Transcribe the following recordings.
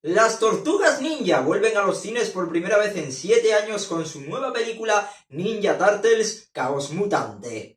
Las Tortugas Ninja vuelven a los cines por primera vez en 7 años con su nueva película Ninja Turtles: Caos Mutante.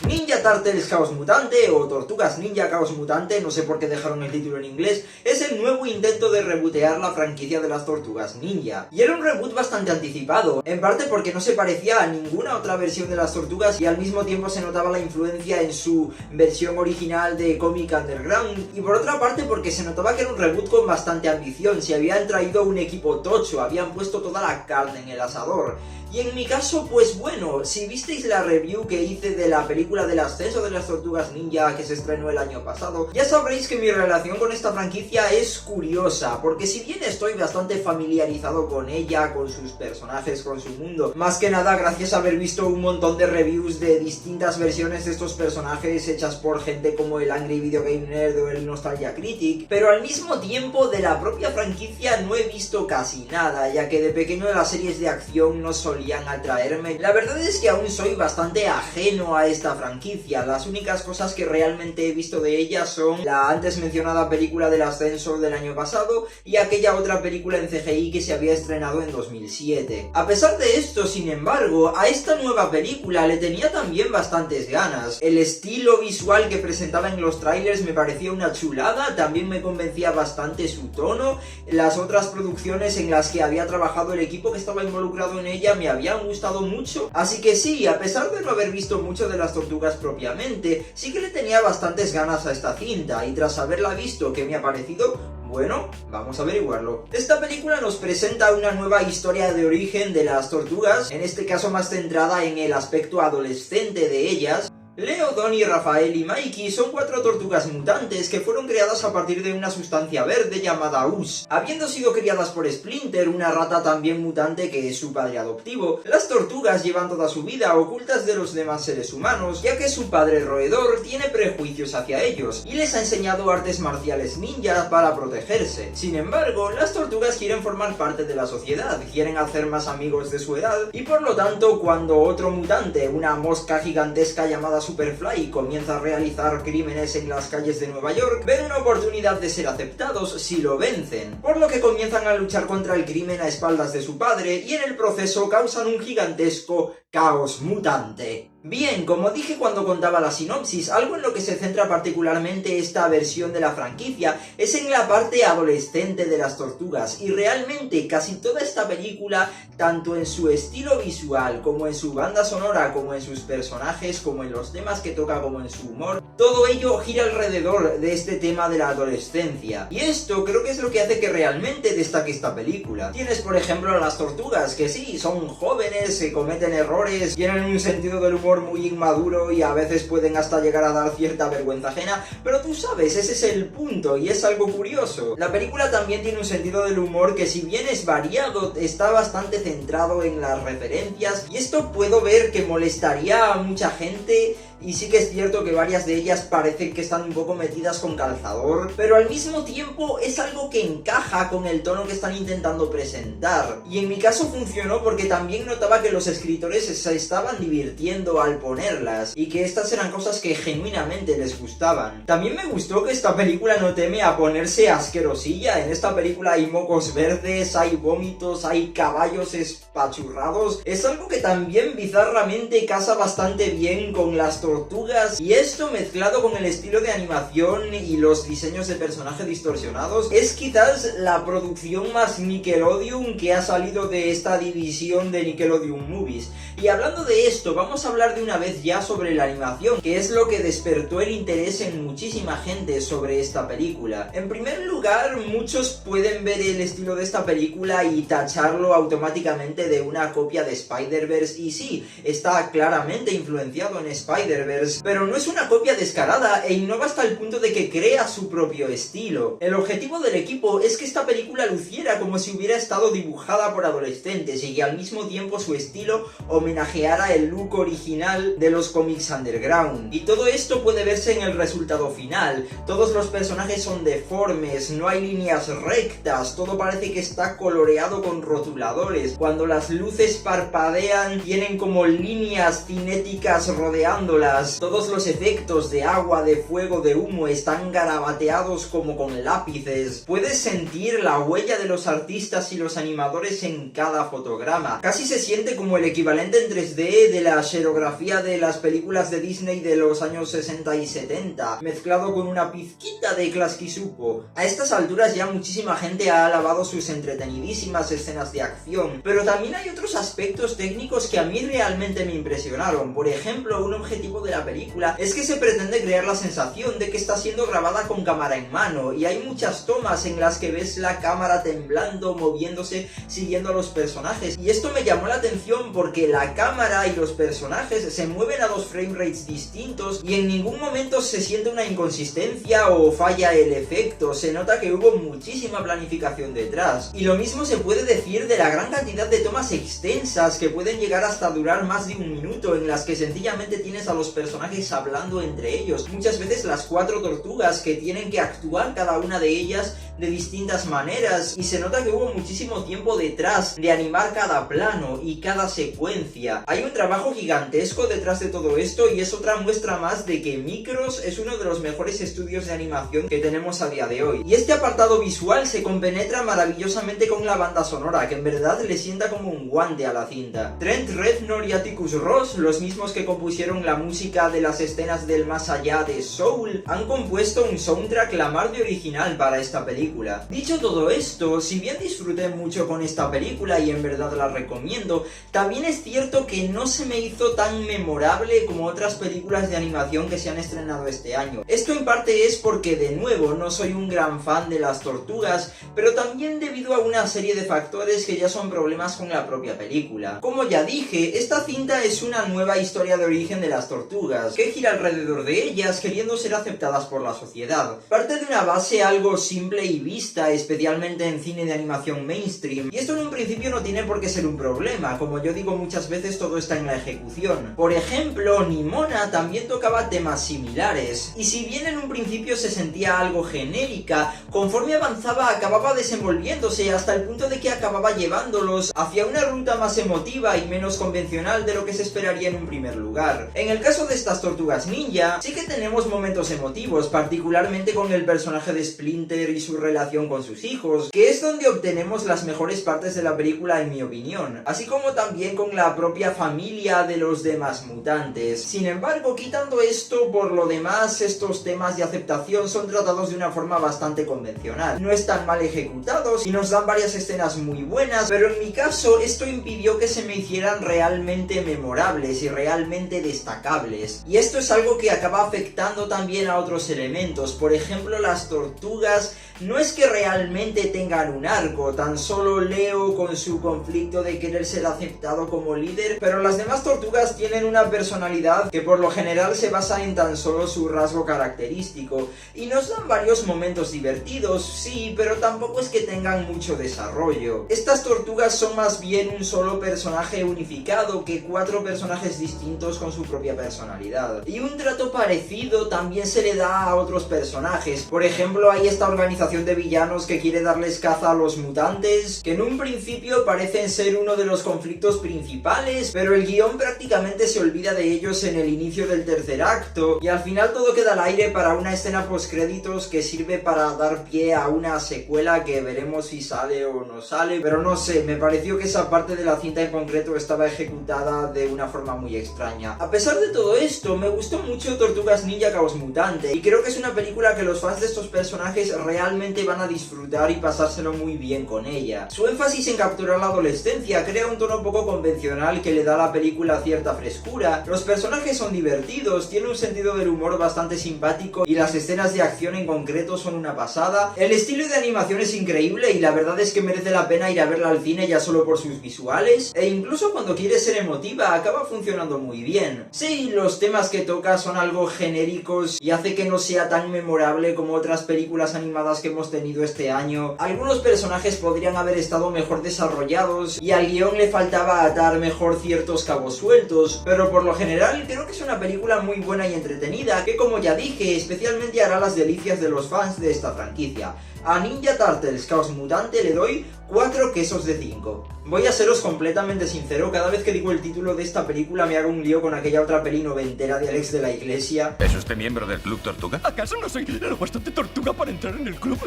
Ninja Turtles Caos Mutante o Tortugas Ninja Caos Mutante, no sé por qué dejaron el título en inglés, es el nuevo intento de rebootear la franquicia de las Tortugas Ninja. Y era un reboot bastante anticipado, en parte porque no se parecía a ninguna otra versión de las Tortugas y al mismo tiempo se notaba la influencia en su versión original de cómic underground, y por otra parte porque se notaba que era un reboot con bastante ambición, se habían traído un equipo tocho, habían puesto toda la carne en el asador. Y en mi caso, pues bueno, si visteis la review que hice de la película del ascenso de las Tortugas Ninja que se estrenó el año pasado, ya sabréis que mi relación con esta franquicia es curiosa, porque si bien estoy bastante familiarizado con ella, con sus personajes, con su mundo, más que nada gracias a haber visto un montón de reviews de distintas versiones de estos personajes hechas por gente como el Angry Video Game Nerd o el Nostalgia Critic, pero al mismo tiempo de la propia franquicia no he visto casi nada, ya que de pequeño las series de acción no solían atraerme. La verdad es que aún soy bastante ajeno a esta franquicia. Las únicas cosas que realmente he visto de ella son la antes mencionada película del ascenso del año pasado y aquella otra película en CGI que se había estrenado en 2007. A pesar de esto, sin embargo, a esta nueva película le tenía también bastantes ganas. El estilo visual que presentaba en los trailers me parecía una chulada, también me convencía bastante su tono. Las otras producciones en las que había trabajado el equipo que estaba involucrado en ella me habían gustado mucho, así que sí, a pesar de no haber visto mucho de las Tortugas propiamente, sí que le tenía bastantes ganas a esta cinta, y tras haberla visto, ¿qué me ha parecido? Bueno, vamos a averiguarlo. Esta película nos presenta una nueva historia de origen de las tortugas, en este caso más centrada en el aspecto adolescente de ellas. Leo, Donnie, Rafael y Mikey son 4 tortugas mutantes que fueron creadas a partir de una sustancia verde llamada Us. Habiendo sido criadas por Splinter, una rata también mutante que es su padre adoptivo, las tortugas llevan toda su vida ocultas de los demás seres humanos, ya que su padre roedor tiene prejuicios hacia ellos y les ha enseñado artes marciales ninja para protegerse. Sin embargo, las tortugas quieren formar parte de la sociedad, quieren hacer más amigos de su edad, y por lo tanto cuando otro mutante, una mosca gigantesca llamada Superfly, comienza a realizar crímenes en las calles de Nueva York, ven una oportunidad de ser aceptados si lo vencen, por lo que comienzan a luchar contra el crimen a espaldas de su padre y en el proceso causan un gigantesco caos mutante. Bien, como dije cuando contaba la sinopsis, algo en lo que se centra particularmente esta versión de la franquicia es en la parte adolescente de las tortugas, y realmente casi toda esta película, tanto en su estilo visual, como en su banda sonora, como en sus personajes, como en los temas que toca, como en su humor, todo ello gira alrededor de este tema de la adolescencia. Y esto creo que es lo que hace que realmente destaque esta película. Tienes por ejemplo a las tortugas, que sí, son jóvenes, se cometen errores, tienen un sentido del humor muy inmaduro y a veces pueden hasta llegar a dar cierta vergüenza ajena, pero tú sabes, ese es el punto y es algo curioso. La película también tiene un sentido del humor que, si bien es variado, está bastante centrado en las referencias, y esto puedo ver que molestaría a mucha gente, y sí que es cierto que varias de ellas parecen que están un poco metidas con calzador, pero al mismo tiempo es algo que encaja con el tono que están intentando presentar. Y en mi caso funcionó porque también notaba que los escritores se estaban divirtiendo al ponerlas, y que estas eran cosas que genuinamente les gustaban. También me gustó que esta película no teme a ponerse asquerosilla. En esta película hay mocos verdes, hay vómitos, hay caballos espachurrados. Es algo que también bizarramente casa bastante bien con las tortugas, y esto mezclado con el estilo de animación y los diseños de personaje distorsionados es quizás la producción más Nickelodeon que ha salido de esta división de Nickelodeon Movies. Y hablando de esto, vamos a hablar de una vez ya sobre la animación, que es lo que despertó el interés en muchísima gente sobre esta película. En primer lugar, muchos pueden ver el estilo de esta película y tacharlo automáticamente de una copia de Spider-Verse, y sí, está claramente influenciado en Spider-Man, Spider-Verse, pero no es una copia descarada e innova hasta el punto de que crea su propio estilo. El objetivo del equipo es que esta película luciera como si hubiera estado dibujada por adolescentes y que al mismo tiempo su estilo homenajeara el look original de los cómics underground. Y todo esto puede verse en el resultado final. Todos los personajes son deformes, no hay líneas rectas, todo parece que está coloreado con rotuladores. Cuando las luces parpadean tienen como líneas cinéticas rodeándolas. Todos los efectos de agua, de fuego, de humo están garabateados como con lápices. Puedes sentir la huella de los artistas y los animadores en cada fotograma. Casi se siente como el equivalente en 3D de la xerografía de las películas de Disney de los años 60 y 70, mezclado con una pizquita de Klasky-Supo. A estas alturas ya muchísima gente ha alabado sus entretenidísimas escenas de acción, pero también hay otros aspectos técnicos que a mí realmente me impresionaron. Por ejemplo, un objetivo de la película es que se pretende crear la sensación de que está siendo grabada con cámara en mano, y hay muchas tomas en las que ves la cámara temblando, moviéndose, siguiendo a los personajes, y esto me llamó la atención porque la cámara y los personajes se mueven a 2 frame rates distintos y en ningún momento se siente una inconsistencia o falla el efecto. Se nota que hubo muchísima planificación detrás. Y lo mismo se puede decir de la gran cantidad de tomas extensas que pueden llegar hasta durar más de 1 minuto, en las que sencillamente tienes a los personajes hablando entre ellos. Muchas veces las 4 tortugas que tienen que actuar cada una de ellas de distintas maneras, y se nota que hubo muchísimo tiempo detrás de animar cada plano y cada secuencia. Hay un trabajo gigantesco detrás de todo esto y es otra muestra más de que Micros es uno de los mejores estudios de animación que tenemos a día de hoy. Y este apartado visual se compenetra maravillosamente con la banda sonora, que en verdad le sienta como un guante a la cinta. Trent Reznor y Atticus Ross, los mismos que compusieron la música de las escenas del más allá de Soul, han compuesto un soundtrack la mar de original para esta película. Dicho todo esto, si bien disfruté mucho con esta película y en verdad la recomiendo, también es cierto que no se me hizo tan memorable como otras películas de animación que se han estrenado este año. Esto en parte es porque, de nuevo, no soy un gran fan de las tortugas, pero también debido a una serie de factores que ya son problemas con la propia película. Como ya dije, esta cinta es una nueva historia de origen de las tortugas, que gira alrededor de ellas queriendo ser aceptadas por la sociedad. Parte de una base algo simple y vista, especialmente en cine de animación mainstream, y esto en un principio no tiene por qué ser un problema. Como yo digo muchas veces, todo está en la ejecución. Por ejemplo, Nimona también tocaba temas similares, y si bien en un principio se sentía algo genérica, conforme avanzaba acababa desenvolviéndose hasta el punto de que acababa llevándolos hacia una ruta más emotiva y menos convencional de lo que se esperaría en un primer lugar. En el caso de estas tortugas ninja, sí que tenemos momentos emotivos, particularmente con el personaje de Splinter y su relación con sus hijos, que es donde obtenemos las mejores partes de la película en mi opinión, así como también con la propia familia de los demás mutantes. Sin embargo, quitando esto, por lo demás, estos temas de aceptación son tratados de una forma bastante convencional. No están mal ejecutados y nos dan varias escenas muy buenas, pero en mi caso esto impidió que se me hicieran realmente memorables y realmente destacables. Y esto es algo que acaba afectando también a otros elementos. Por ejemplo, las tortugas no es que realmente tengan un arco, tan solo Leo con su conflicto de querer ser aceptado como líder, pero las demás tortugas tienen una personalidad que por lo general se basa en tan solo su rasgo característico, y nos dan varios momentos divertidos, sí, pero tampoco es que tengan mucho desarrollo. Estas tortugas son más bien un solo personaje unificado que 4 personajes distintos con su propia personalidad. Y un trato parecido también se le da a otros personajes. Por ejemplo, hay esta organización de villanos que quiere darles caza a los mutantes, que en un principio parecen ser uno de los conflictos principales, pero el guión prácticamente se olvida de ellos en el inicio del tercer acto, y al final todo queda al aire para una escena postcréditos que sirve para dar pie a una secuela que veremos si sale o no sale, pero no sé, me pareció que esa parte de la cinta en concreto estaba ejecutada de una forma muy extraña. A pesar de todo esto, me gustó mucho Tortugas Ninja Caos Mutante, y creo que es una película que los fans de estos personajes realmente realmente van a disfrutar y pasárselo muy bien con ella. Su énfasis en capturar la adolescencia crea un tono poco convencional que le da a la película cierta frescura, los personajes son divertidos, tiene un sentido del humor bastante simpático y las escenas de acción en concreto son una pasada, el estilo de animación es increíble y la verdad es que merece la pena ir a verla al cine ya solo por sus visuales, e incluso cuando quiere ser emotiva acaba funcionando muy bien. Sí, los temas que toca son algo genéricos y hace que no sea tan memorable como otras películas animadas que hemos tenido este año. Algunos personajes podrían haber estado mejor desarrollados y al guión le faltaba atar mejor ciertos cabos sueltos, pero por lo general creo que es una película muy buena y entretenida que, como ya dije, especialmente hará las delicias de los fans de esta franquicia. A Ninja Turtles Chaos Mutante le doy 4 quesos de 5. Voy a seros completamente sincero, cada vez que digo el título de esta película me hago un lío con aquella otra peli noventera de Alex de la Iglesia. ¿Es usted miembro del Club Tortuga? ¿Acaso no soy lo bastante tortuga para entrar en el club?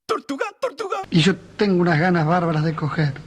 ¿Tortuga? ¡Tortuga! Y yo tengo unas ganas bárbaras de coger.